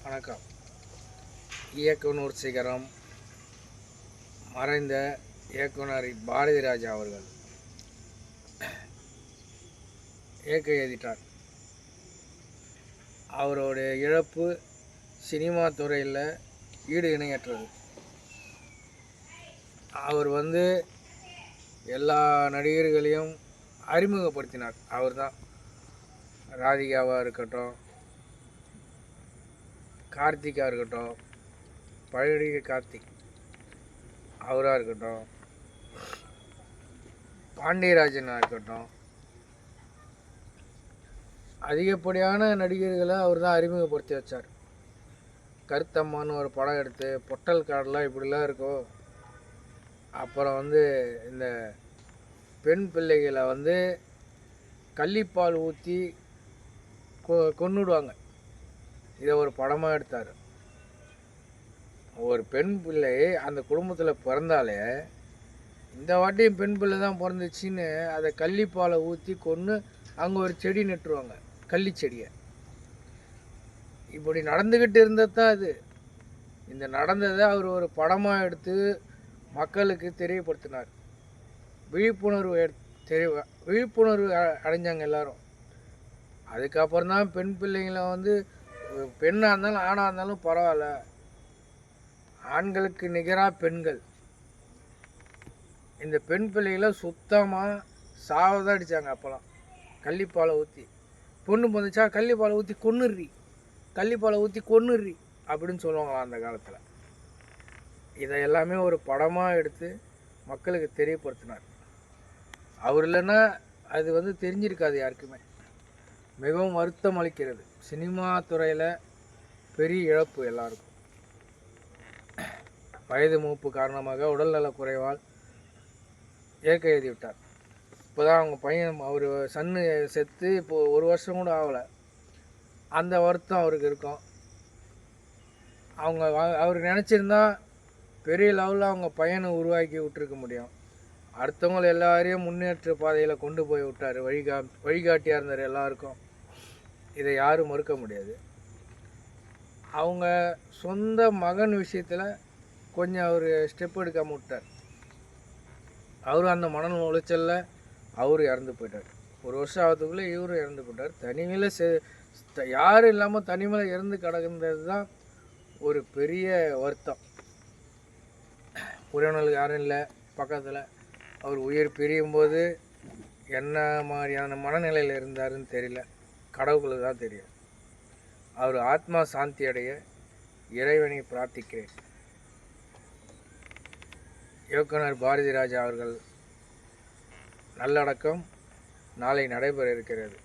வணக்கம். இயக்குனர் சிகரம் மறைந்த இயக்குனர் பாரதிராஜா அவர்கள் இயக்க எழுதிட்டார். அவருடைய இழப்பு சினிமா துறையில் ஈடு இணையற்றது. அவர் எல்லா நடிகர்களையும் அறிமுகப்படுத்தினார். அவர் தான் ராதிகாவாக இருக்கட்டும், கார்த்திக்காக இருக்கட்டும், பழைய கார்த்திக் அவராக இருக்கட்டும், பாண்டியராஜனாக இருக்கட்டும், அதிகப்படியான நடிகர்களை அவர் தான் அறிமுகப்படுத்தி வச்சார். கருத்தம்மான்னு ஒரு படம் எடுத்து பொட்டல் காடெலாம் இப்படிலாம் இருக்கும். அப்புறம் இந்த பெண் பிள்ளைகளை கள்ளிப்பால் ஊற்றி கொன்னுடுவாங்க. இதை ஒரு படமாக எடுத்தார். ஒரு பெண் பிள்ளை அந்த குடும்பத்தில் பிறந்தாலே இந்த வாட்டியும் பெண் பிள்ளை தான் பிறந்துச்சின்னு அதை கள்ளிப்பாலை ஊற்றி கொன்று அங்கே ஒரு செடி நட்டுருவாங்க, கள்ளி செடியை. இப்படி நடந்துக்கிட்டு இருந்தது தான் இது. இந்த நடந்ததை அவர் ஒரு படமாக எடுத்து மக்களுக்கு தெரியப்படுத்தினார். விழிப்புணர்வு அடைஞ்சாங்க எல்லாரும். அதுக்கப்புறம் தான் பெண் பிள்ளைங்களை பெண்ணாக இருந்தாலும் ஆணாக இருந்தாலும் பரவாயில்ல, ஆண்களுக்கு நிகராக பெண்கள். இந்த பெண் பிள்ளைகளை சுத்தமாக சாவதான் அடித்தாங்க. அப்போலாம் கள்ளிப்பாலை ஊற்றி பொண்ணு வந்துச்சா கள்ளிப்பாலை ஊற்றி கொன்னுடுறி, கள்ளிப்பாலை ஊற்றி கொன்னுடுறி அப்படின்னு சொல்லுவாங்களாம் அந்த காலத்தில். இதை எல்லாமே ஒரு படமாக எடுத்து மக்களுக்கு தெரியப்படுத்தினார். அவர் இல்லைன்னா அது தெரிஞ்சிருக்காது யாருக்குமே. மிகவும் வருத்தம் அளிக்கிறது. சினிமா துறையில் பெரிய இழப்பு எல்லாருக்கும். வயது மூப்பு காரணமாக உடல்நலக் குறைவால் இயக்க எழுதிவிட்டார். இப்போ தான் அவங்க பையன் அவர் சன்னு செத்து இப்போது 1 வருஷம் கூட ஆகலை. அந்த வருத்தம் அவருக்கு இருக்கும். அவர் நினச்சிருந்தா பெரிய லெவலில் அவங்க பையனை உருவாக்கி விட்டுருக்க முடியும். அடுத்தவங்களை எல்லாரையும் முன்னேற்ற பாதையில் கொண்டு போய் விட்டார். வழிகாட்டியாக இருந்தார் எல்லாருக்கும். இதை யாரும் மறுக்க முடியாது. அவங்க சொந்த மகன் விஷயத்தில் கொஞ்சம் அவர் ஸ்டெப் எடுக்காமல் விட்டார். அவரும் அந்த மன உளைச்சலில் அவர் இறந்து போயிட்டார். 1 வருஷம் ஆகிறதுக்குள்ளே இவரும் இறந்து போயிட்டார். தனிமையில் யாரும் இல்லாமல் தனிமையில் இறந்து கிடக்குறது தான் ஒரு பெரிய வருத்தம். உறவினர்களுக்கு யாரும் இல்லை பக்கத்தில். அவர் உயிர் பிரியும் போது என்ன மாதிரியான மனநிலையில் இருந்தாருன்னு தெரியல, கடவுளுக்கு தான் தெரியும். அவர் ஆத்மா சாந்தி அடைய இறைவனை பிரார்த்திக்கிறேன். இயக்குனர் பாரதிராஜா அவர்கள் நல்லடக்கம் நாளை நடைபெற இருக்கிறது.